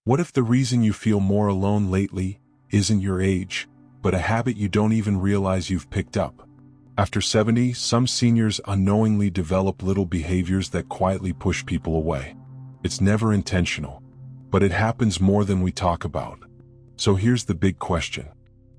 What if the reason you feel more alone lately isn't your age, but a habit you don't even realize you've picked up? After 70, some seniors unknowingly develop little behaviors that quietly push people away. It's never intentional, but it happens more than we talk about. So here's the big question.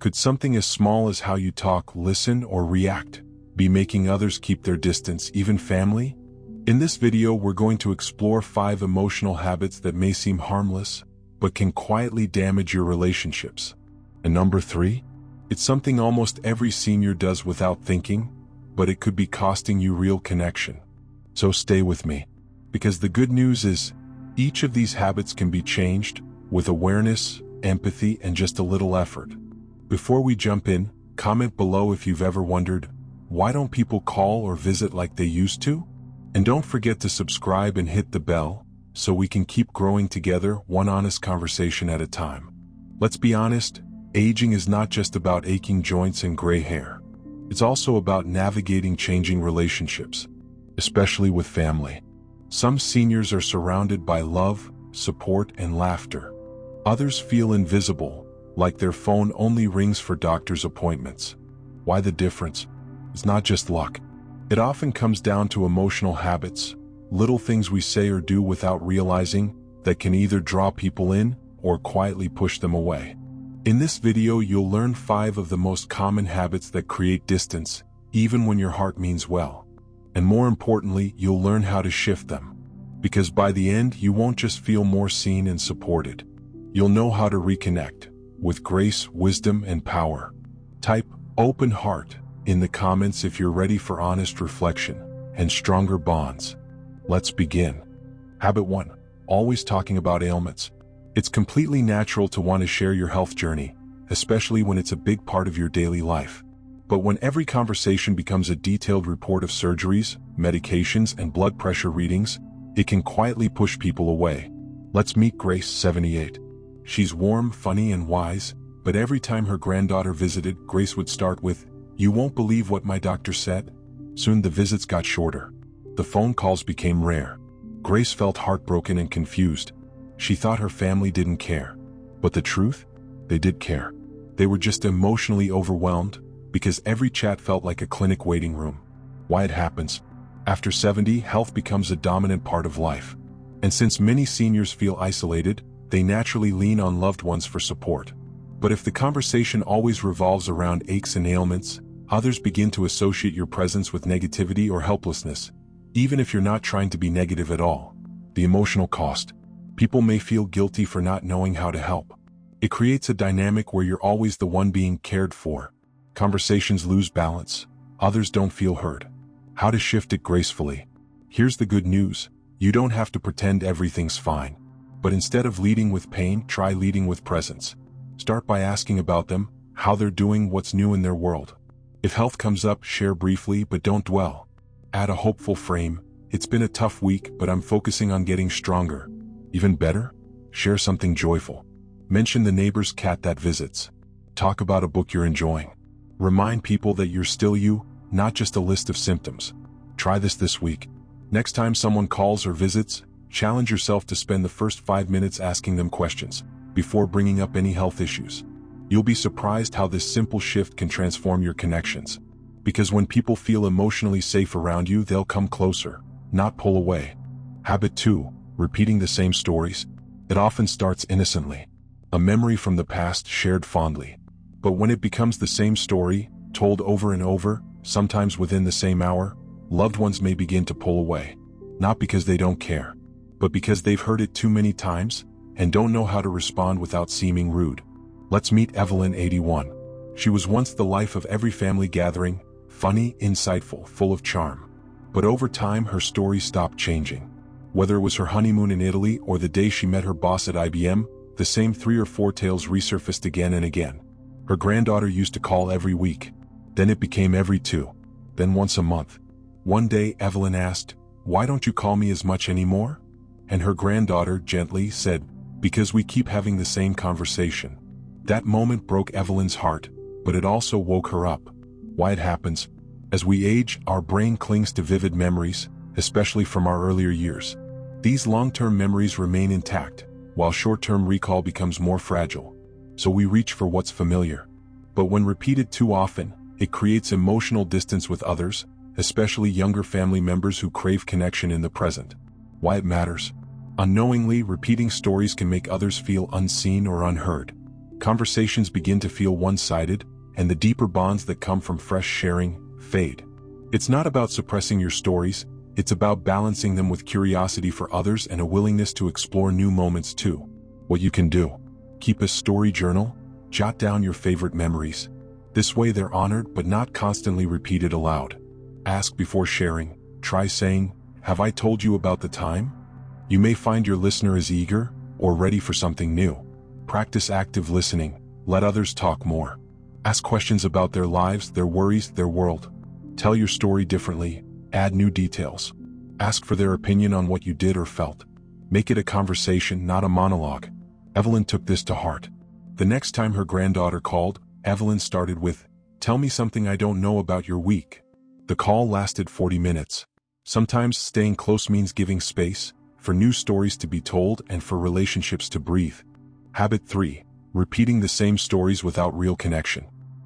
Could something as small as how you talk, listen, or react be making others keep their distance, even family? In this video, we're going to explore 5 emotional habits that may seem harmless, but can quietly damage your relationships. And number 3, it's something almost every senior does without thinking, but it could be costing you real connection. So stay with me, because the good news is, each of these habits can be changed with awareness, empathy, and just a little effort. Before we jump in, comment below if you've ever wondered, why don't people call or visit like they used to? And don't forget to subscribe and hit the bell, so we can keep growing together, one honest conversation at a time. Let's be honest, aging is not just about aching joints and gray hair. It's also about navigating changing relationships, especially with family. Some seniors are surrounded by love, support, and laughter. Others feel invisible, like their phone only rings for doctor's appointments. Why the difference? It's not just luck. It often comes down to emotional habits, little things we say or do without realizing, that can either draw people in or quietly push them away. In this video, you'll learn 5 of the most common habits that create distance, even when your heart means well. And more importantly, you'll learn how to shift them. Because by the end, you won't just feel more seen and supported. You'll know how to reconnect, with grace, wisdom, and power. Type "open heart" in the comments if you're ready for honest reflection and stronger bonds. Let's begin. Habit 1. Always talking about ailments. It's completely natural to want to share your health journey, especially when it's a big part of your daily life. But when every conversation becomes a detailed report of surgeries, medications, and blood pressure readings, it can quietly push people away. Let's meet Grace, 78. She's warm, funny, and wise, but every time her granddaughter visited, Grace would start with, "You won't believe what my doctor said." Soon the visits got shorter. The phone calls became rare. Grace felt heartbroken and confused. She thought her family didn't care. But the truth? They did care. They were just emotionally overwhelmed, because every chat felt like a clinic waiting room. Why it happens? After 70, health becomes a dominant part of life. And since many seniors feel isolated, they naturally lean on loved ones for support. But if the conversation always revolves around aches and ailments, others begin to associate your presence with negativity or helplessness, even if you're not trying to be negative at all. The emotional cost. People may feel guilty for not knowing how to help. It creates a dynamic where you're always the one being cared for. Conversations lose balance. Others don't feel heard. How to shift it gracefully. Here's the good news. You don't have to pretend everything's fine. But instead of leading with pain, try leading with presence. Start by asking about them, how they're doing, what's new in their world. If health comes up, share briefly but don't dwell. Add a hopeful frame. "It's been a tough week, but I'm focusing on getting stronger." Even better, share something joyful. Mention the neighbor's cat that visits. Talk about a book you're enjoying. Remind people that you're still you, not just a list of symptoms. Try this week. Next time someone calls or visits, challenge yourself to spend the first 5 minutes asking them questions, before bringing up any health issues. You'll be surprised how this simple shift can transform your connections. Because when people feel emotionally safe around you, they'll come closer, not pull away. Habit 2. Repeating the same stories. It often starts innocently. A memory from the past shared fondly. But when it becomes the same story, told over and over, sometimes within the same hour, loved ones may begin to pull away. Not because they don't care, but because they've heard it too many times, and don't know how to respond without seeming rude. Let's meet Evelyn, 81. She was once the life of every family gathering, funny, insightful, full of charm. But over time, her story stopped changing. Whether it was her honeymoon in Italy or the day she met her boss at IBM, the same 3 or 4 tales resurfaced again and again. Her granddaughter used to call every week. Then it became every 2. Then once a month. One day, Evelyn asked, "Why don't you call me as much anymore?" And her granddaughter gently said, "Because we keep having the same conversation." That moment broke Evelyn's heart, but it also woke her up. Why it happens? As we age, our brain clings to vivid memories, especially from our earlier years. These long-term memories remain intact, while short-term recall becomes more fragile. So we reach for what's familiar. But when repeated too often, it creates emotional distance with others, especially younger family members who crave connection in the present. Why it matters. Unknowingly, repeating stories can make others feel unseen or unheard. Conversations begin to feel one-sided, and the deeper bonds that come from fresh sharing fade. It's not about suppressing your stories, it's about balancing them with curiosity for others and a willingness to explore new moments too. What you can do. Keep a story journal, jot down your favorite memories. This way they're honored but not constantly repeated aloud. Ask before sharing, try saying, "Have I told you about the time?" You may find your listener is eager or ready for something new. Practice active listening, let others talk more. Ask questions about their lives, their worries, their world. Tell your story differently, add new details. Ask for their opinion on what you did or felt. Make it a conversation, not a monologue. Evelyn took this to heart. The next time her granddaughter called, Evelyn started with, "Tell me something I don't know about your week." The call lasted 40 minutes. Sometimes staying close means giving space, for new stories to be told and for relationships to breathe. Habit 3. Repeating the same stories without real connection.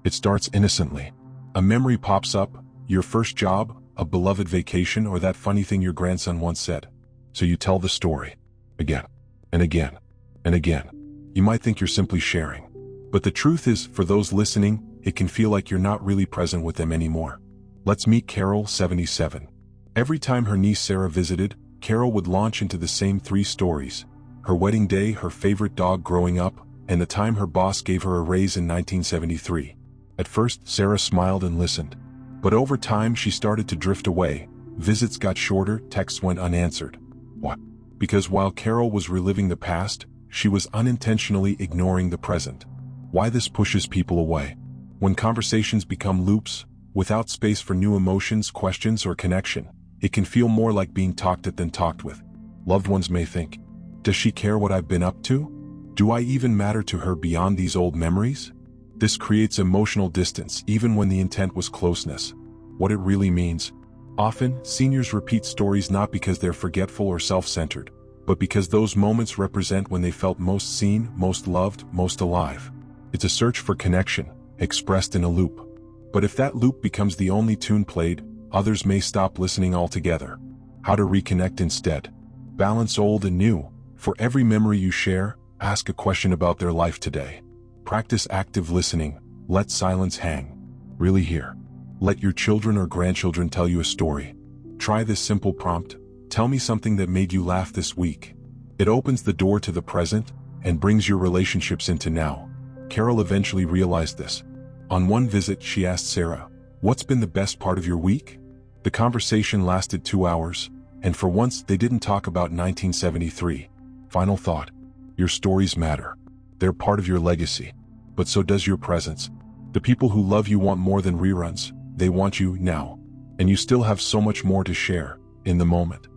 It starts innocently. A memory pops up, your first job, a beloved vacation, or that funny thing your grandson once said. So you tell the story. Again, and again, and again. You might think you're simply sharing. But the truth is, for those listening, it can feel like you're not really present with them anymore. Let's meet Carol, 77. Every time her niece Sarah visited, Carol would launch into the same 3 stories. Her wedding day, her favorite dog growing up, and the time her boss gave her a raise in 1973. At first, Sarah smiled and listened. But over time, she started to drift away. Visits got shorter, texts went unanswered. What? Because while Carol was reliving the past, she was unintentionally ignoring the present. Why this pushes people away? When conversations become loops, without space for new emotions, questions, or connection, it can feel more like being talked at than talked with. Loved ones may think, "Does she care what I've been up to? Do I even matter to her beyond these old memories?" This creates emotional distance even when the intent was closeness. What it really means. Often, seniors repeat stories not because they're forgetful or self-centered, but because those moments represent when they felt most seen, most loved, most alive. It's a search for connection, expressed in a loop. But if that loop becomes the only tune played, others may stop listening altogether. How to reconnect instead. Balance old and new. For every memory you share, ask a question about their life today. Practice active listening. Let silence hang. Really hear. Let your children or grandchildren tell you a story. Try this simple prompt. Tell me something that made you laugh this week. It opens the door to the present and brings your relationships into now. Carol eventually realized this. On one visit, she asked Sarah, "What's been the best part of your week?" The conversation lasted 2 hours, and for once they didn't talk about 1973. Final thought. Your stories matter. They're part of your legacy. But so does your presence. The people who love you want more than reruns. They want you now. And you still have so much more to share, in the moment.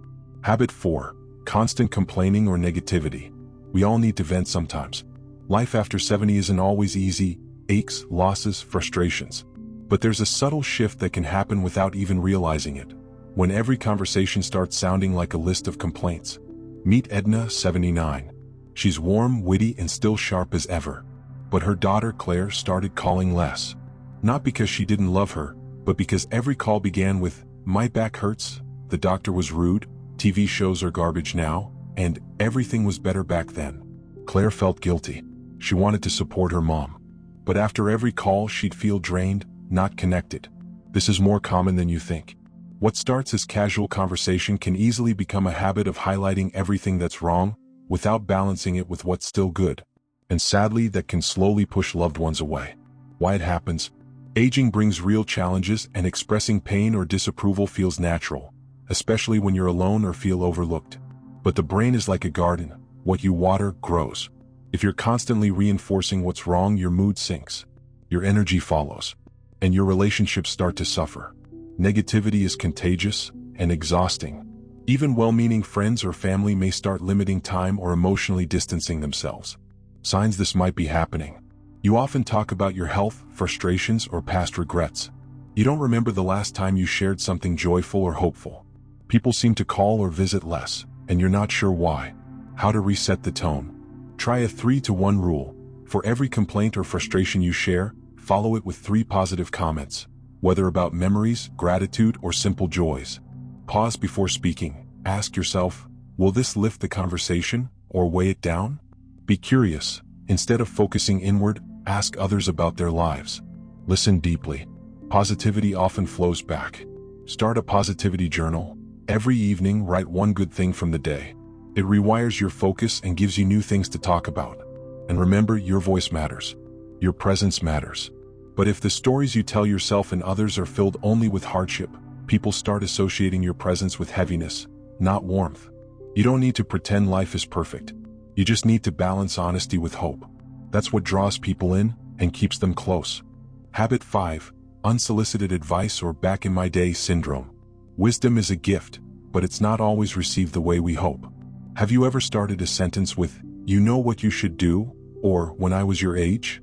Habit 4. Constant complaining or negativity. We all need to vent sometimes. Life after 70 isn't always easy. Aches, losses, frustrations. But there's a subtle shift that can happen without even realizing it. When every conversation starts sounding like a list of complaints. Meet Edna, 79. She's warm, witty, and still sharp as ever. But her daughter Claire started calling less. Not because she didn't love her, but because every call began with, "My back hurts," "The doctor was rude," "TV shows are garbage now," and "Everything was better back then." Claire felt guilty. She wanted to support her mom. But after every call, she'd feel drained, not connected. This is more common than you think. What starts as casual conversation can easily become a habit of highlighting everything that's wrong, without balancing it with what's still good. And sadly, that can slowly push loved ones away. Why it happens? Aging brings real challenges, and expressing pain or disapproval feels natural, especially when you're alone or feel overlooked. But the brain is like a garden. What you water grows. If you're constantly reinforcing what's wrong, your mood sinks. Your energy follows. And your relationships start to suffer. Negativity is contagious and exhausting. Even well-meaning friends or family may start limiting time or emotionally distancing themselves. Signs this might be happening. You often talk about your health, frustrations, or past regrets. You don't remember the last time you shared something joyful or hopeful. People seem to call or visit less, and you're not sure why. How to reset the tone. Try a 3-to-1 rule. For every complaint or frustration you share, follow it with 3 positive comments, whether about memories, gratitude, or simple joys. Pause before speaking. Ask yourself, will this lift the conversation or weigh it down? Be curious. Instead of focusing inward, ask others about their lives. Listen deeply. Positivity often flows back. Start a positivity journal. Every evening, write one good thing from the day. It rewires your focus and gives you new things to talk about. And remember, your voice matters. Your presence matters. But if the stories you tell yourself and others are filled only with hardship, people start associating your presence with heaviness, not warmth. You don't need to pretend life is perfect. You just need to balance honesty with hope. That's what draws people in and keeps them close. Habit 5. Unsolicited advice or back in my day syndrome. Wisdom is a gift, but it's not always received the way we hope. Have you ever started a sentence with, "You know what you should do," or "when I was your age"?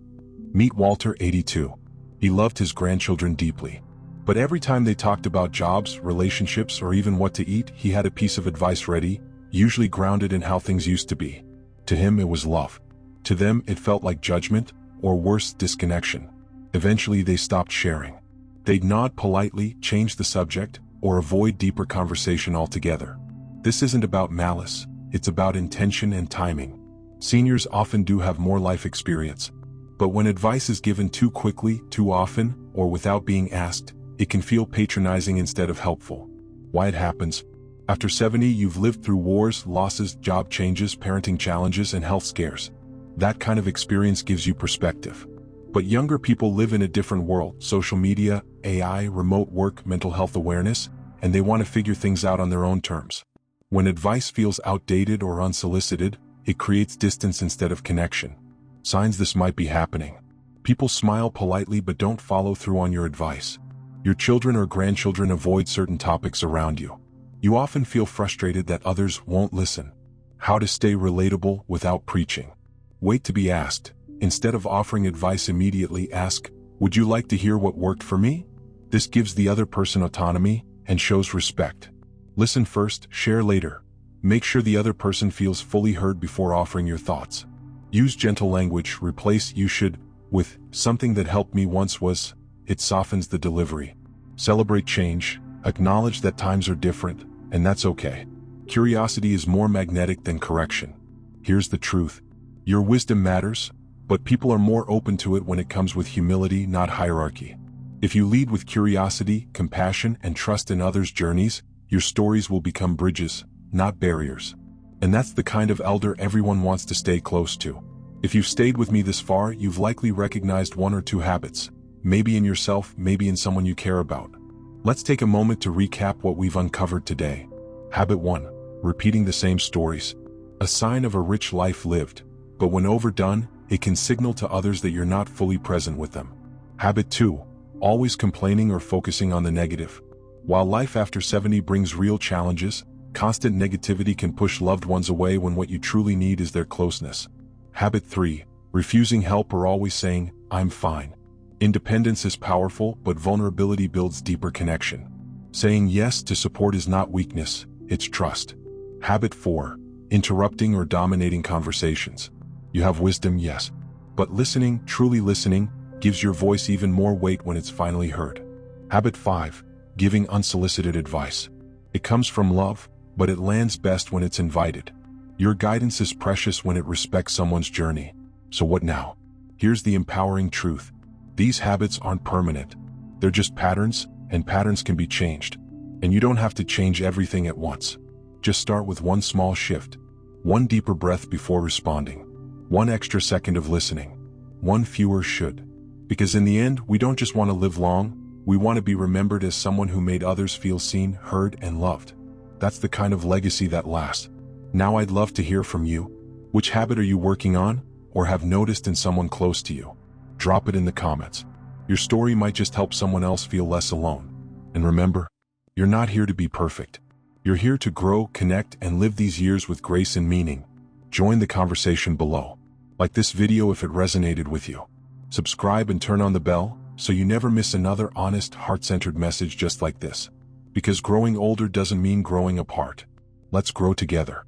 Meet Walter, 82. He loved his grandchildren deeply. But every time they talked about jobs, relationships, or even what to eat, he had a piece of advice ready, usually grounded in how things used to be. To him, it was love. To them, it felt like judgment, or worse, disconnection. Eventually, they stopped sharing. They'd nod politely, change the subject, or avoid deeper conversation altogether. This isn't about malice, it's about intention and timing. Seniors often do have more life experience. But when advice is given too quickly, too often, or without being asked, it can feel patronizing instead of helpful. Why it happens? After 70, you've lived through wars, losses, job changes, parenting challenges, and health scares. That kind of experience gives you perspective. But younger people live in a different world: social media, AI, remote work, mental health awareness, and they want to figure things out on their own terms. When advice feels outdated or unsolicited, it creates distance instead of connection. Signs this might be happening. People smile politely but don't follow through on your advice. Your children or grandchildren avoid certain topics around you. You often feel frustrated that others won't listen. How to stay relatable without preaching. Wait to be asked. Instead of offering advice immediately, ask, "Would you like to hear what worked for me?" This gives the other person autonomy and shows respect. Listen first, share later. Make sure the other person feels fully heard before offering your thoughts. Use gentle language. Replace "you should" with "something that helped me once was." It softens the delivery. Celebrate change. Acknowledge that times are different, and that's okay. Curiosity is more magnetic than correction. Here's the truth. Your wisdom matters, but people are more open to it when it comes with humility, not hierarchy. If you lead with curiosity, compassion, and trust in others' journeys, your stories will become bridges, not barriers. And that's the kind of elder everyone wants to stay close to. If you've stayed with me this far, you've likely recognized 1 or 2 habits, maybe in yourself, maybe in someone you care about. Let's take a moment to recap what we've uncovered today. Habit 1. Repeating the same stories. A sign of a rich life lived, but when overdone, it can signal to others that you're not fully present with them. Habit 2. Always complaining or focusing on the negative. While life after 70 brings real challenges, constant negativity can push loved ones away when what you truly need is their closeness. Habit 3. Refusing help or always saying, "I'm fine." Independence is powerful, but vulnerability builds deeper connection. Saying yes to support is not weakness, it's trust. Habit 4. Interrupting or dominating conversations. You have wisdom, yes. But listening, truly listening, gives your voice even more weight when it's finally heard. Habit 5. Giving unsolicited advice. It comes from love, but it lands best when it's invited. Your guidance is precious when it respects someone's journey. So what now? Here's the empowering truth. These habits aren't permanent. They're just patterns, and patterns can be changed. And you don't have to change everything at once. Just start with one small shift. One deeper breath before responding. One extra second of listening. One fewer should. Because in the end, we don't just want to live long, we want to be remembered as someone who made others feel seen, heard, and loved. That's the kind of legacy that lasts. Now I'd love to hear from you. Which habit are you working on, or have noticed in someone close to you? Drop it in the comments. Your story might just help someone else feel less alone. And remember, you're not here to be perfect. You're here to grow, connect, and live these years with grace and meaning. Join the conversation below. Like this video if it resonated with you. Subscribe and turn on the bell so you never miss another honest, heart-centered message just like this. Because growing older doesn't mean growing apart. Let's grow together.